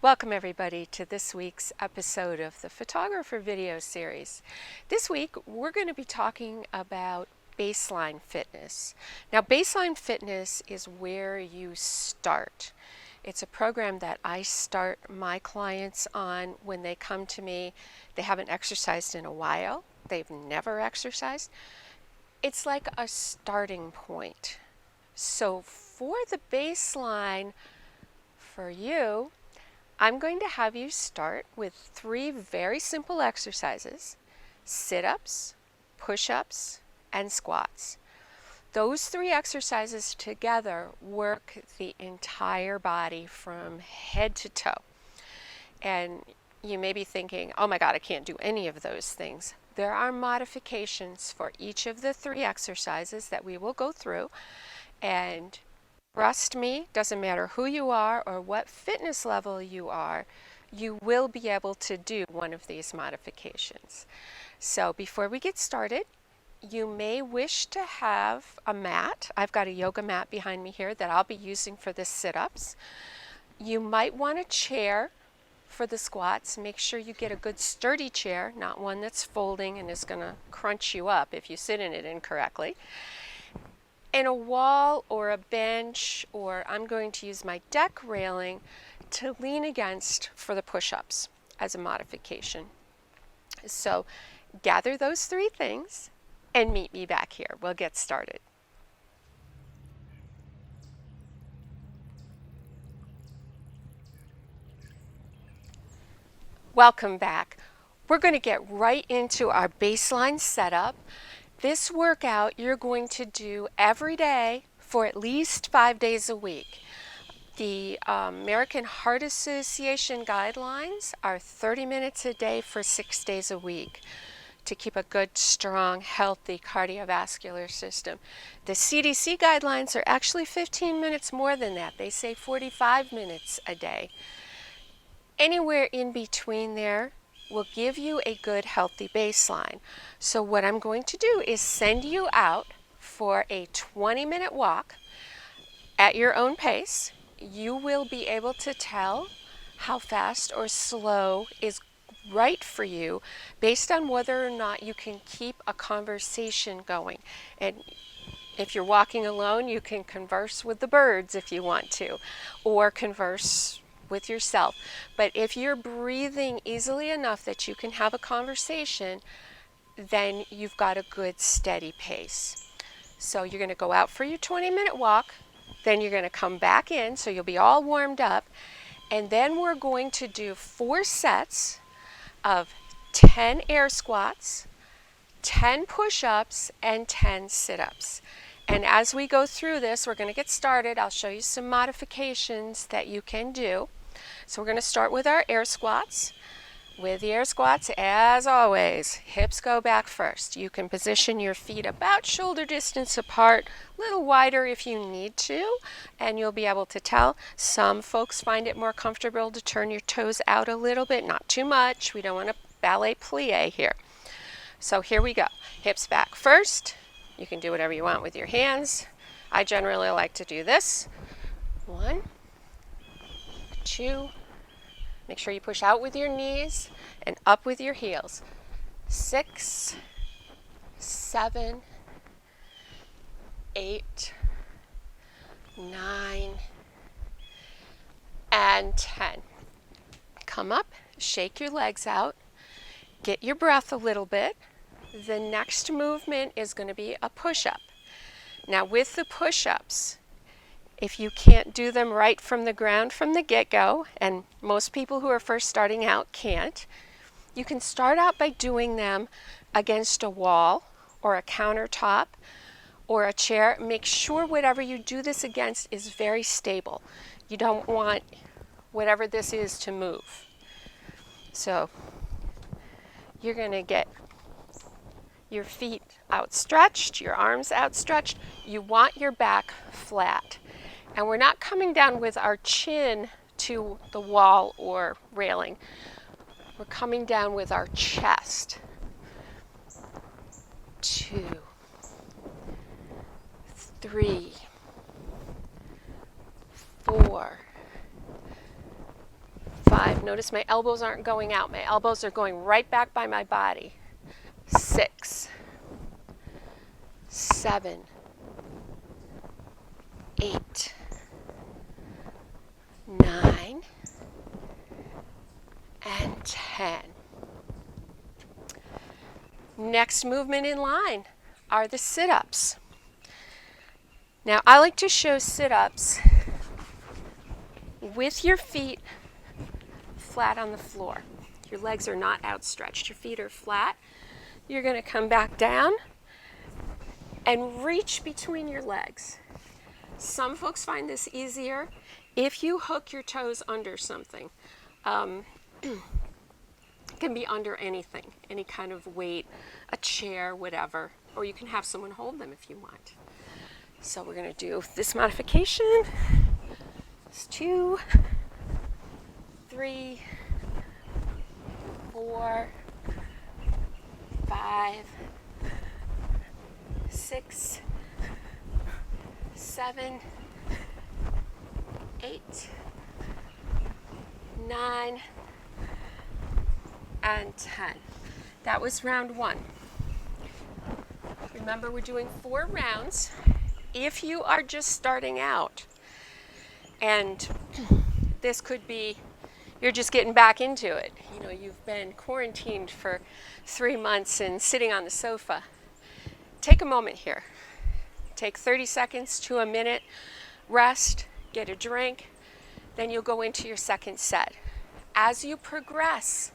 Welcome everybody to this week's episode of the Photographer video series. This week we're going to be talking about baseline fitness. Now baseline fitness is where you start. It's a program that I start my clients on when they come to me. They haven't exercised in a while. They've never exercised. It's like a starting point. So for the baseline for you, I'm going to have you start with 3 very simple exercises: sit-ups, push-ups, and squats. Those 3 exercises together work the entire body from head to toe. And you may be thinking, oh my God, I can't do any of those things. There are modifications for each of the 3 exercises that we will go through, and trust me, doesn't matter who you are or what fitness level you are, you will be able to do one of these modifications. So before we get started, you may wish to have a mat. I've got a yoga mat behind me here that I'll be using for the sit-ups. You might want a chair for the squats. Make sure you get a good sturdy chair, not one that's folding and is going to crunch you up if you sit in it incorrectly. And a wall or a bench, or I'm going to use my deck railing to lean against for the push-ups as a modification. So gather those 3 things and meet me back here. We'll get started. Welcome back. We're going to get right into our baseline setup. This workout you're going to do every day for at least 5 days a week. The American Heart Association guidelines are 30 minutes a day for 6 days a week to keep a good, strong, healthy cardiovascular system. The CDC guidelines are actually 15 minutes more than that. They say 45 minutes a day. Anywhere in between there will give you a good, healthy baseline. So what I'm going to do is send you out for a 20-minute walk at your own pace. You will be able to tell how fast or slow is right for you based on whether or not you can keep a conversation going. And if you're walking alone, you can converse with the birds if you want to, or converse with yourself. But if you're breathing easily enough that you can have a conversation, then you've got a good steady pace. So you're going to go out for your 20-minute walk, then you're going to come back in, so you'll be all warmed up, and then we're going to do 4 sets of 10 air squats, 10 push-ups, and 10 sit-ups. And as we go through this, we're going to get started. I'll show you some modifications that you can do. So we're going to start with our air squats. With the air squats, as always, hips go back first. You can position your feet about shoulder distance apart, a little wider if you need to, and you'll be able to tell. Some folks find it more comfortable to turn your toes out a little bit, not too much. We don't want a ballet plie here. So here we go. Hips back first. You can do whatever you want with your hands. I generally like to do this. 1, 2, make sure you push out with your knees and up with your heels. 6, 7, 8, 9, and 10. Come up, shake your legs out, get your breath a little bit. The next movement is going to be a push-up. Now with the push-ups, if you can't do them right from the ground from the get-go, and most people who are first starting out can't, you can start out by doing them against a wall or a countertop or a chair. Make sure whatever you do this against is very stable. You don't want whatever this is to move. So you're going to get your feet outstretched, your arms outstretched. You want your back flat. And we're not coming down with our chin to the wall or railing. We're coming down with our chest. 2, 3, 4, Notice my elbows aren't going out. My elbows are going right back by my body. 6, 7, 8, 9, and 10. Next movement in line are the sit-ups. Now, I like to show sit-ups with your feet flat on the floor. Your legs are not outstretched. Your feet are flat. You're going to come back down and reach between your legs. Some folks find this easier if you hook your toes under something. It can be under anything, any kind of weight, a chair, whatever, or you can have someone hold them if you want. So we're going to do this modification. It's 2, 3, 4, 5, 6, 7, 8, 9, and 10. That was round 1. Remember, we're doing 4 rounds. If you are just starting out, and this could be you're just getting back into it. You know, you've been quarantined for 3 months and sitting on the sofa. Take a moment here. Take 30 seconds to a minute, rest, get a drink, then you'll go into your second set. As you progress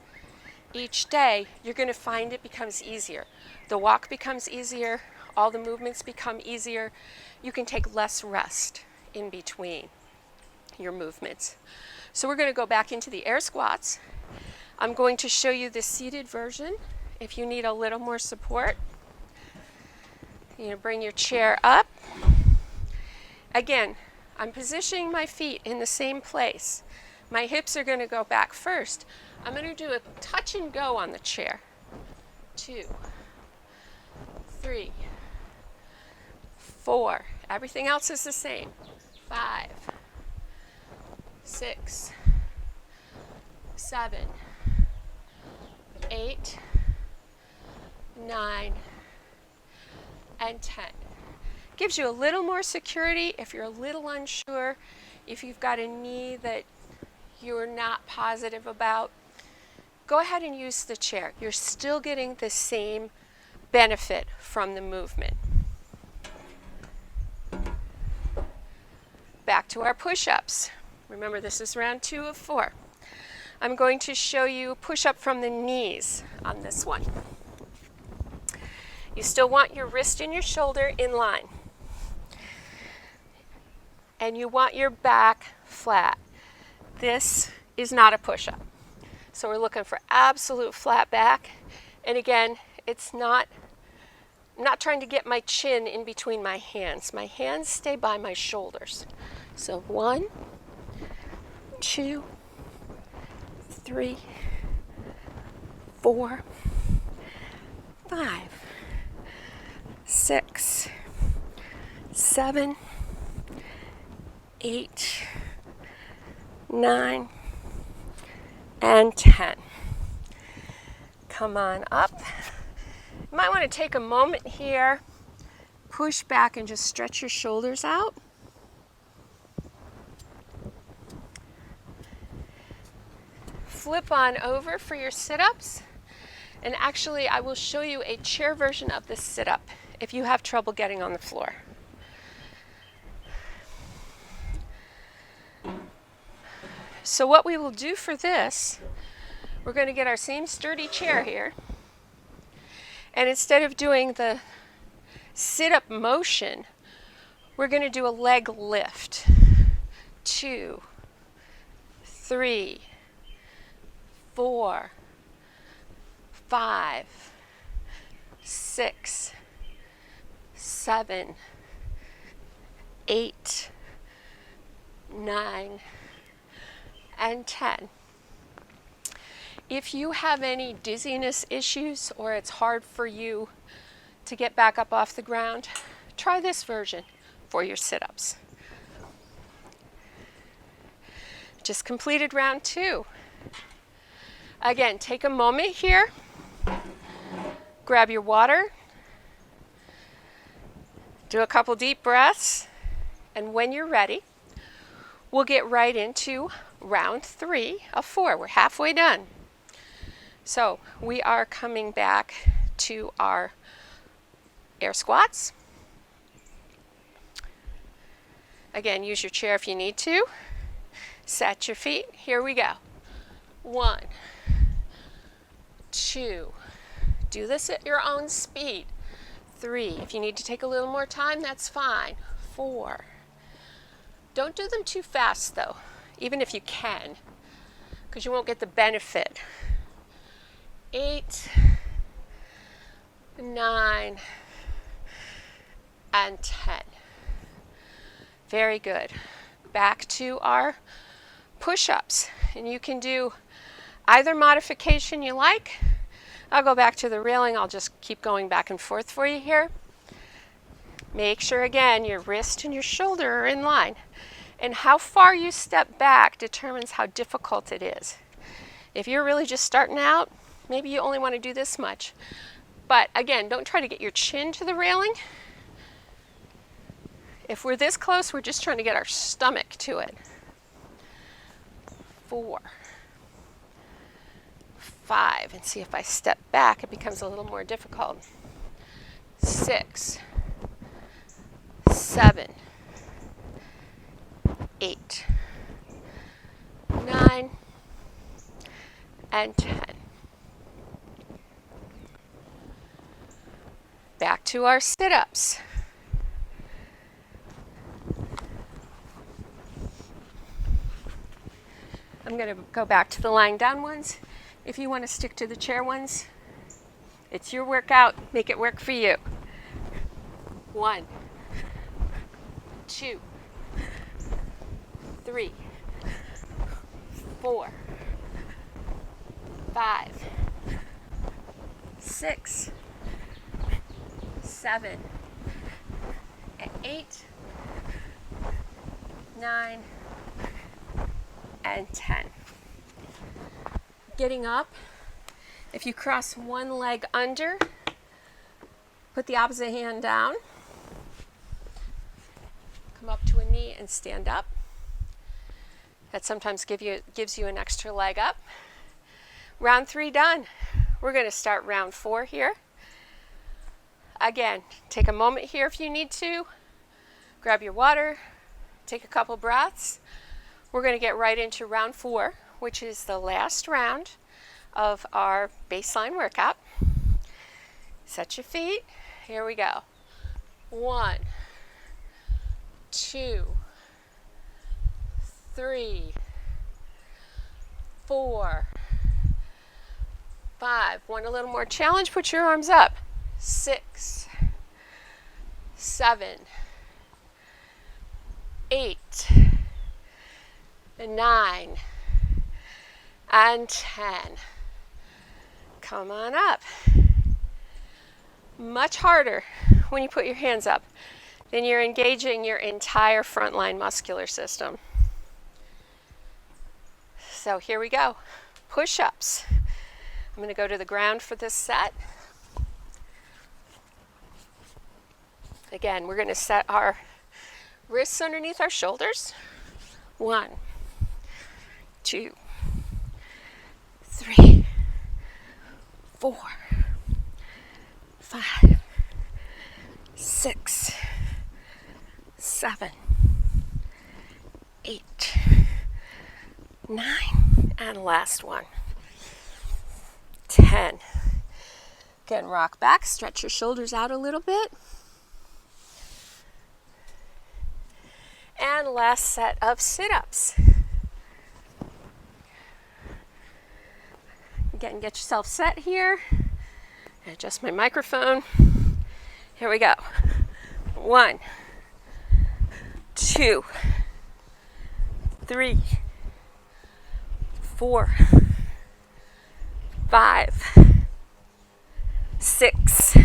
each day, you're going to find it becomes easier. The walk becomes easier, all the movements become easier. You can take less rest in between your movements. So we're going to go back into the air squats. I'm going to show you the seated version if you need a little more support. You're going to bring your chair up. Again, I'm positioning my feet in the same place. My hips are going to go back first. I'm going to do a touch and go on the chair. 2, 3, 4. Everything else is the same. 5, 6, 7, 8, 9, and 10. Gives you a little more security if you're a little unsure, if you've got a knee that you're not positive about. Go ahead and use the chair. You're still getting the same benefit from the movement. Back to our push-ups. Remember, this is round 2 of 4. I'm going to show you push-up from the knees on this one. You still want your wrist and your shoulder in line. And you want your back flat. This is not a push-up. So we're looking for absolute flat back. And again, I'm not trying to get my chin in between my hands. My hands stay by my shoulders. So 1, 2, 3, 4, 5, 6, 7, 8, 9, and 10. Come on up. You might want to take a moment here, push back and just stretch your shoulders out. Flip on over for your sit-ups. And actually, I will show you a chair version of this sit-up if you have trouble getting on the floor. So what we will do for this, we're going to get our same sturdy chair here. And instead of doing the sit-up motion, we're going to do a leg lift. 2, 3, 4, 5, 6, 7, 8, 9, and 10. If you have any dizziness issues or it's hard for you to get back up off the ground, try this version for your sit-ups. Just completed round 2. Again, take a moment here, grab your water, do a couple deep breaths, and when you're ready, we'll get right into round 3 of 4. We're halfway done. So we are coming back to our air squats. Again, use your chair if you need to. Set your feet. Here we go. 1, 2. Do this at your own speed. 3. If you need to take a little more time, that's fine. 4. Don't do them too fast though, even if you can, because you won't get the benefit. 8, 9, and 10. Very good. Back to our push-ups, and you can do either modification you like. I'll go back to the railing. I'll just keep going back and forth for you here. Make sure again your wrist and your shoulder are in line, and how far you step back determines how difficult it is. If you're really just starting out, maybe you only want to do this much, but again, don't try to get your chin to the railing. If we're this close, we're just trying to get our stomach to it. 4, 5, and see if I step back, it becomes a little more difficult. 6, 7, 8, 9, and 10. Back to our sit-ups. I'm going to go back to the lying down ones. If you want to stick to the chair ones, it's your workout. Make it work for you. 1, 2, 3, 4, 5, 6, 7, 8, 9, and 10. Getting up, if you cross one leg under, put the opposite hand down, come up to a knee and stand up. That sometimes gives you an extra leg up. Round 3 done. We're going to start round 4 here. Again, take a moment here if you need to. Grab your water, take a couple breaths. We're going to get right into round 4, which is the last round of our baseline workout. Set your feet. Here we go. 1, 2, 3, 4, 5. Want a little more challenge? Put your arms up. 6, 7, 8, 9, and 10. Come on up. Much harder when you put your hands up. Then you're engaging your entire frontline muscular system. So here we go. Push-ups. I'm going to go to the ground for this set. Again, we're going to set our wrists underneath our shoulders. 1, 2, 3, 4, 5, 6, 7, 8, 9, and last one. 10. Again, rock back, stretch your shoulders out a little bit. And last set of sit-ups. Again, get yourself set here. Adjust my microphone. Here we go. 1, 2, 3, 4, 5, 6,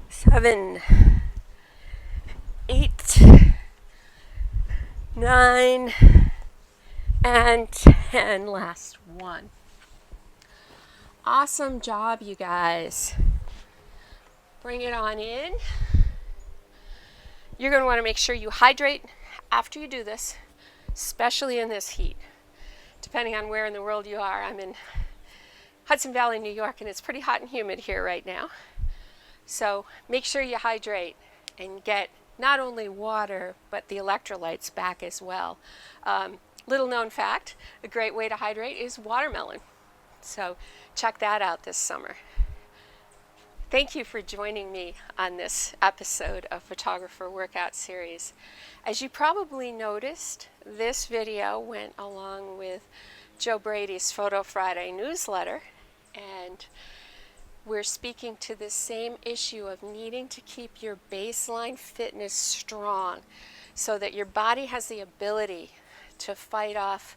7, 8, 9, and 10. Last one. Awesome job, you guys. Bring it on in. You're going to want to make sure you hydrate after you do this, especially in this heat. Depending on where in the world you are, I'm in Hudson Valley, New York, and it's pretty hot and humid here right now. So make sure you hydrate and get not only water, but the electrolytes back as well. Little known fact, a great way to hydrate is watermelon. So check that out this summer. Thank you for joining me on this episode of Photographer Workout Series. As you probably noticed, this video went along with Joe Brady's Photo Friday newsletter, and we're speaking to the same issue of needing to keep your baseline fitness strong so that your body has the ability to fight off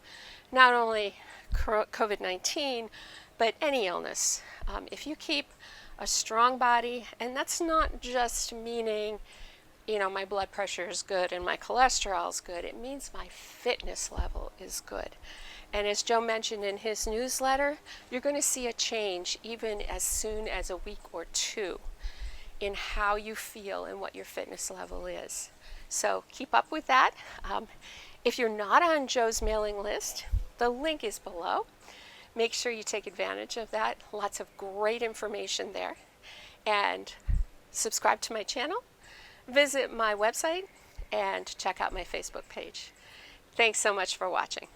not only COVID-19, but any illness. If you keep a strong body, and that's not just meaning, my blood pressure is good and my cholesterol is good. It means my fitness level is good. And as Joe mentioned in his newsletter, you're going to see a change even as soon as a week or two in how you feel and what your fitness level is. So keep up with that. If you're not on Joe's mailing list, the link is below. Make sure you take advantage of that. Lots of great information there. And subscribe to my channel, visit my website, and check out my Facebook page. Thanks so much for watching.